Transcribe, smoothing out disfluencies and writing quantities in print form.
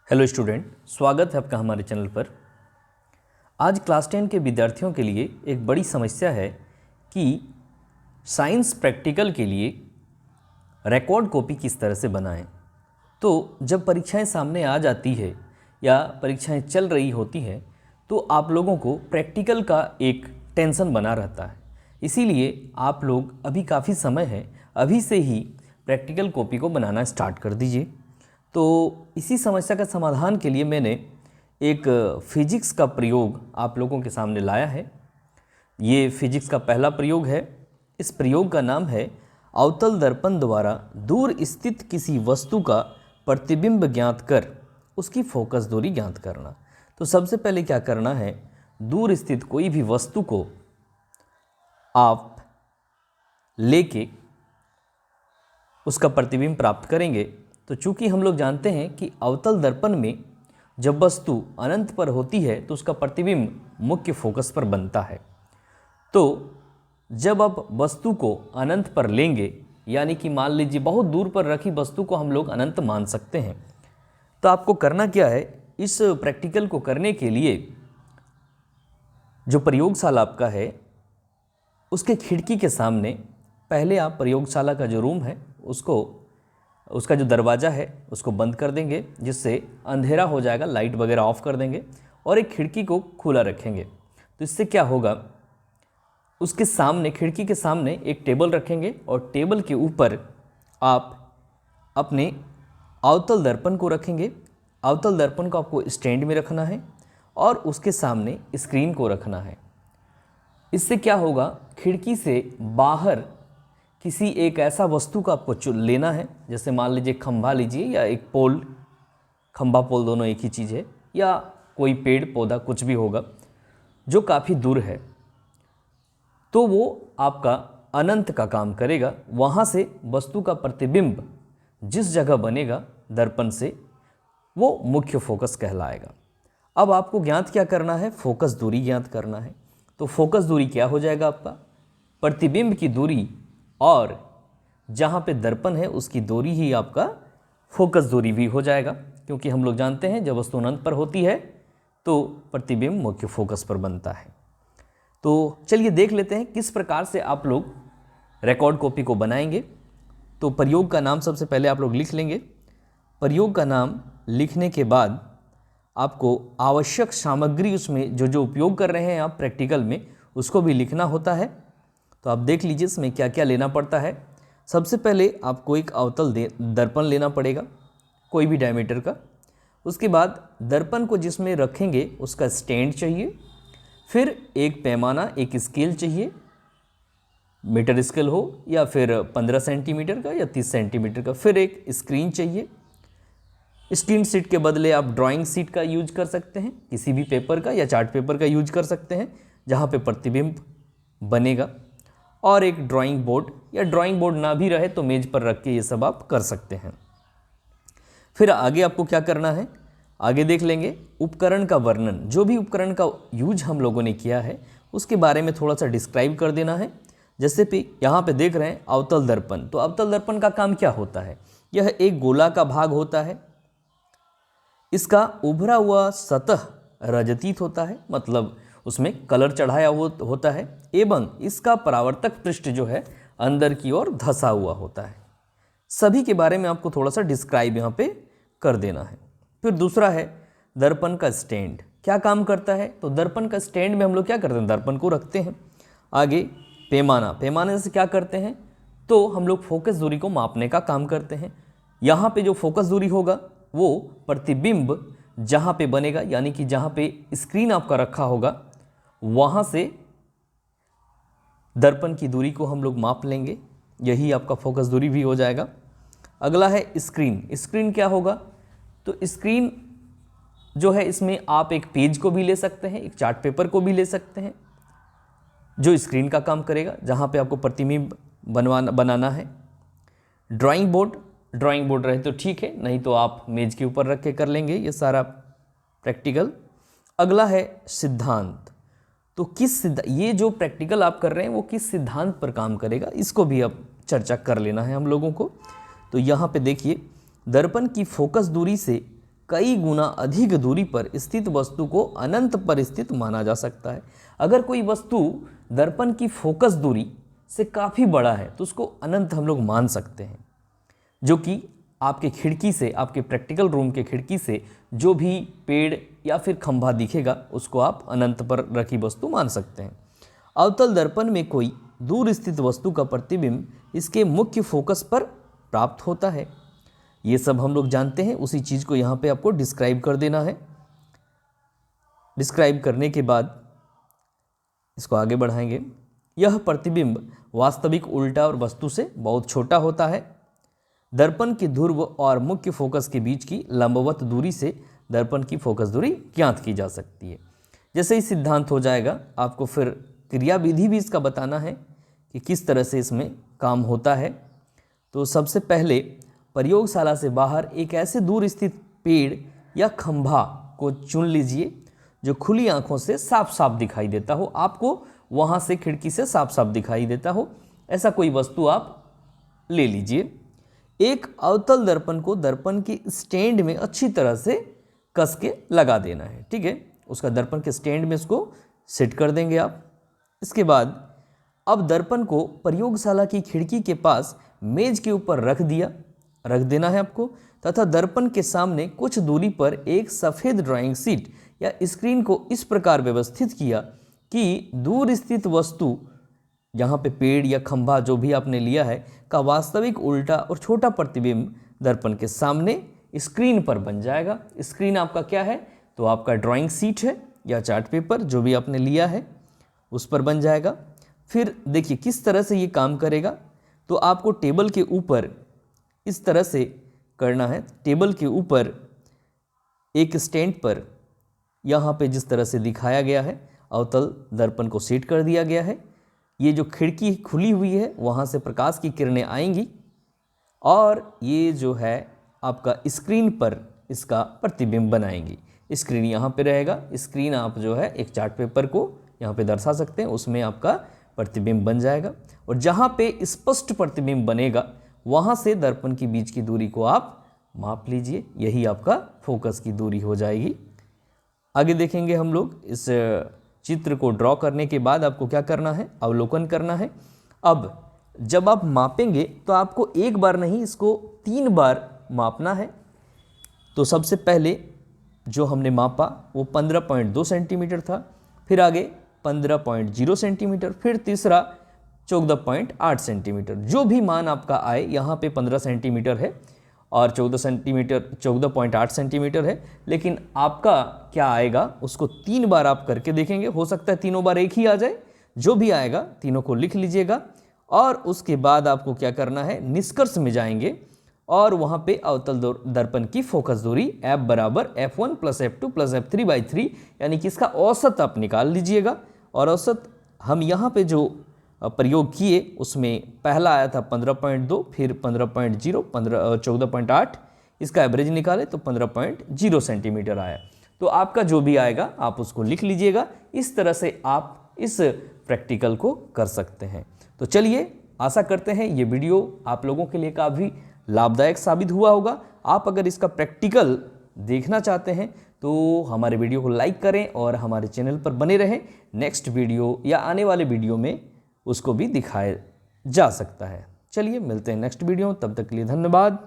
Hello student, स्वागत है आपका हमारे चैनल पर। आज क्लास 10 के विद्यार्थियों के लिए एक बड़ी समस्या है कि साइंस प्रैक्टिकल के लिए रिकॉर्ड कॉपी किस तरह से बनाएं। तो जब परीक्षाएं सामने आ जाती है या परीक्षाएं चल रही होती हैं तो आप लोगों को प्रैक्टिकल का एक टेंशन बना रहता है। इसीलिए आप लोग अभी काफ़ी समय है, अभी से ही प्रैक्टिकल कॉपी को बनाना स्टार्ट कर दीजिए। तो इसी समस्या का समाधान के लिए मैंने एक फिजिक्स का प्रयोग आप लोगों के सामने लाया है। ये फिजिक्स का पहला प्रयोग है। इस प्रयोग का नाम है अवतल दर्पण द्वारा दूर स्थित किसी वस्तु का प्रतिबिंब ज्ञात कर उसकी फोकस दूरी ज्ञात करना। तो सबसे पहले क्या करना है, दूर स्थित कोई भी वस्तु को आप लेके उसका प्रतिबिंब प्राप्त करेंगे। तो चूंकि हम लोग जानते हैं कि अवतल दर्पण में जब वस्तु अनंत पर होती है तो उसका प्रतिबिंब मुख्य फोकस पर बनता है। तो जब आप वस्तु को अनंत पर लेंगे, यानी कि मान लीजिए बहुत दूर पर रखी वस्तु को हम लोग अनंत मान सकते हैं, तो आपको करना क्या है, इस प्रैक्टिकल को करने के लिए जो प्रयोगशाला आपका है उसके खिड़की के सामने पहले आप प्रयोगशाला का जो रूम है उसका जो दरवाज़ा है उसको बंद कर देंगे, जिससे अंधेरा हो जाएगा, लाइट वगैरह ऑफ कर देंगे और एक खिड़की को खुला रखेंगे। तो इससे क्या होगा, उसके सामने, खिड़की के सामने एक टेबल रखेंगे और टेबल के ऊपर आप अपने अवतल दर्पण को रखेंगे। अवतल दर्पण को आपको स्टैंड में रखना है और उसके सामने स्क्रीन को रखना है। इससे क्या होगा, खिड़की से बाहर किसी एक ऐसा वस्तु का आपको लेना है, जैसे मान लीजिए खंभा लीजिए या एक पोल, खंभा पोल दोनों एक ही चीज़ है, या कोई पेड़ पौधा कुछ भी होगा जो काफ़ी दूर है, तो वो आपका अनंत का काम करेगा। वहाँ से वस्तु का प्रतिबिंब जिस जगह बनेगा दर्पण से, वो मुख्य फोकस कहलाएगा। अब आपको ज्ञात क्या करना है, फोकस दूरी ज्ञात करना है। तो फोकस दूरी क्या हो जाएगा, आपका प्रतिबिंब की दूरी और जहाँ पे दर्पण है उसकी दूरी ही आपका फोकस दूरी भी हो जाएगा, क्योंकि हम लोग जानते हैं जब वस्तु अनंत पर होती है तो प्रतिबिंब मुख्य फोकस पर बनता है। तो चलिए देख लेते हैं किस प्रकार से आप लोग रिकॉर्ड कॉपी को बनाएंगे। तो प्रयोग का नाम सबसे पहले आप लोग लिख लेंगे। प्रयोग का नाम लिखने के बाद आपको आवश्यक सामग्री, उसमें जो जो उपयोग कर रहे हैं आप प्रैक्टिकल में, उसको भी लिखना होता है। तो आप देख लीजिए इसमें क्या क्या लेना पड़ता है। सबसे पहले आपको एक अवतल दर्पण लेना पड़ेगा, कोई भी डायमीटर का। उसके बाद दर्पण को जिसमें रखेंगे उसका स्टैंड चाहिए। फिर एक पैमाना, एक स्केल चाहिए, मीटर स्केल हो या फिर 15 सेंटीमीटर का या 30 सेंटीमीटर का। फिर एक स्क्रीन चाहिए। स्क्रीन शीट के बदले आप ड्राइंग शीट का यूज कर सकते हैं, किसी भी पेपर का या चार्ट पेपर का यूज कर सकते हैं जहाँ पे प्रतिबिंब बनेगा। और एक ड्राइंग बोर्ड, या ड्राइंग बोर्ड ना भी रहे तो मेज पर रख के ये सब आप कर सकते हैं। फिर आगे आपको क्या करना है, आगे देख लेंगे। उपकरण का वर्णन, जो भी उपकरण का यूज हम लोगों ने किया है उसके बारे में थोड़ा सा डिस्क्राइब कर देना है। जैसे कि यहाँ पे देख रहे हैं अवतल दर्पण। तो अवतल दर्पण का काम क्या होता है, यह एक गोला का भाग होता है। इसका उभरा हुआ सतह रजतीत होता है, मतलब उसमें कलर चढ़ाया होता है, एवं इसका परावर्तक पृष्ठ जो है अंदर की ओर धंसा हुआ होता है। सभी के बारे में आपको थोड़ा सा डिस्क्राइब यहाँ पे कर देना है। फिर दूसरा है दर्पण का स्टैंड, क्या काम करता है। तो दर्पण का स्टैंड में हम लोग क्या करते हैं, दर्पण को रखते हैं। आगे पैमाना, पैमाने से क्या करते हैं, तो हम लोग फोकस दूरी को मापने का काम करते हैं। यहाँ पे जो फोकस दूरी होगा वो प्रतिबिंब जहाँ पे बनेगा, यानी कि जहाँ पे स्क्रीन आपका रखा होगा वहाँ से दर्पण की दूरी को हम लोग माप लेंगे, यही आपका फोकस दूरी भी हो जाएगा। अगला है स्क्रीन। स्क्रीन क्या होगा, तो स्क्रीन जो है इसमें आप एक पेज को भी ले सकते हैं, एक चार्ट पेपर को भी ले सकते हैं, जो स्क्रीन का काम करेगा, जहाँ पे आपको प्रतिबिंब बनाना है। ड्राइंग बोर्ड, ड्राइंग बोर्ड रहे तो ठीक है, नहीं तो आप मेज के ऊपर रख के कर लेंगे ये सारा प्रैक्टिकल। अगला है सिद्धांत। तो ये जो प्रैक्टिकल आप कर रहे हैं वो किस सिद्धांत पर काम करेगा, इसको भी अब चर्चा कर लेना है हम लोगों को। तो यहाँ पे देखिए, दर्पण की फोकस दूरी से कई गुना अधिक दूरी पर स्थित वस्तु को अनंत पर स्थित माना जा सकता है। अगर कोई वस्तु दर्पण की फोकस दूरी से काफ़ी बड़ा है तो उसको अनंत हम लोग मान सकते हैं, जो कि आपके खिड़की से, आपके प्रैक्टिकल रूम के खिड़की से जो भी पेड़ या फिर खंभा दिखेगा उसको आप अनंत पर रखी वस्तु मान सकते हैं। अवतल दर्पण में कोई दूर स्थित वस्तु का प्रतिबिंब इसके मुख्य फोकस पर प्राप्त होता है। ये सब हम लोग जानते हैं, उसी चीज़ को यहाँ पे आपको डिस्क्राइब कर देना है। डिस्क्राइब करने के बाद इसको आगे बढ़ाएंगे। यह प्रतिबिंब वास्तविक उल्टा और वस्तु से बहुत छोटा होता है। दर्पण के ध्रुव और मुख्य फोकस के बीच की लंबवत दूरी से दर्पण की फोकस दूरी ज्ञात की जा सकती है। जैसे ही सिद्धांत हो जाएगा, आपको फिर क्रियाविधि भी इसका बताना है कि किस तरह से इसमें काम होता है। तो सबसे पहले प्रयोगशाला से बाहर एक ऐसे दूर स्थित पेड़ या खंभा को चुन लीजिए जो खुली आंखों से साफ साफ दिखाई देता हो, आपको वहाँ से खिड़की से साफ साफ दिखाई देता हो, ऐसा कोई वस्तु आप ले लीजिए। एक अवतल दर्पण को दर्पण के स्टैंड में अच्छी तरह से कस के लगा देना है, ठीक है। उसका दर्पण के स्टैंड में इसको सेट कर देंगे आप। इसके बाद अब दर्पण को प्रयोगशाला की खिड़की के पास मेज के ऊपर रख देना है आपको, तथा दर्पण के सामने कुछ दूरी पर एक सफ़ेद ड्राइंग शीट या स्क्रीन को इस प्रकार व्यवस्थित किया कि दूर स्थित वस्तु, यहाँ पे पेड़ या खंभा जो भी आपने लिया है, का वास्तविक उल्टा और छोटा प्रतिबिंब दर्पण के सामने स्क्रीन पर बन जाएगा। स्क्रीन आपका क्या है? तो आपका ड्राइंग शीट है या चार्ट पेपर जो भी आपने लिया है उस पर बन जाएगा। फिर देखिए किस तरह से ये काम करेगा। तो आपको टेबल के ऊपर इस तरह से करना है। टेबल के ऊपर एक स्टैंड पर यहाँ पे जिस तरह से दिखाया गया है अवतल दर्पण को सेट कर दिया गया है। ये जो खिड़की खुली हुई है वहाँ से प्रकाश की किरणें आएंगी और ये जो है आपका स्क्रीन पर इसका प्रतिबिंब बनाएंगी। स्क्रीन यहाँ पे रहेगा। स्क्रीन आप जो है एक चार्ट पेपर को यहाँ पे दर्शा सकते हैं, उसमें आपका प्रतिबिंब बन जाएगा और जहाँ पे स्पष्ट प्रतिबिंब बनेगा वहाँ से दर्पण के बीच की दूरी को आप माप लीजिए। यही आपका फोकस की दूरी हो जाएगी। आगे देखेंगे हम लोग। इस चित्र को ड्रॉ करने के बाद आपको क्या करना है? अवलोकन करना है। अब जब आप मापेंगे तो आपको एक बार नहीं, इसको 3 बार मापना है। तो सबसे पहले जो हमने मापा वो 15.2 सेंटीमीटर था, फिर आगे 15.0 सेंटीमीटर, फिर तीसरा 14.8 सेंटीमीटर। जो भी मान आपका आए, यहाँ पे 15 सेंटीमीटर है और 14.8 सेंटीमीटर है, लेकिन आपका क्या आएगा उसको 3 बार आप करके देखेंगे। हो सकता है तीनों बार एक ही आ जाए। जो भी आएगा तीनों को लिख लीजिएगा और उसके बाद आपको क्या करना है, निष्कर्ष में जाएंगे और वहाँ पे अवतल दर्पण की फोकस दूरी F बराबर F1 + F2 + F3/3 यानी कि इसका औसत आप निकाल लीजिएगा। और औसत हम यहाँ पे जो प्रयोग किए उसमें पहला आया था 15.2, फिर 15.0, 14.8, इसका एवरेज निकाले तो 15.0 सेंटीमीटर आया। तो आपका जो भी आएगा आप उसको लिख लीजिएगा। इस तरह से आप इस प्रैक्टिकल को कर सकते हैं। तो चलिए, आशा करते हैं ये वीडियो आप लोगों के लिए काफ़ी लाभदायक साबित हुआ होगा। आप अगर इसका प्रैक्टिकल देखना चाहते हैं तो हमारे वीडियो को लाइक करें और हमारे चैनल पर बने रहें। नेक्स्ट वीडियो या आने वाले वीडियो में उसको भी दिखाया जा सकता है। चलिए मिलते हैं नेक्स्ट वीडियो, तब तक के लिए धन्यवाद।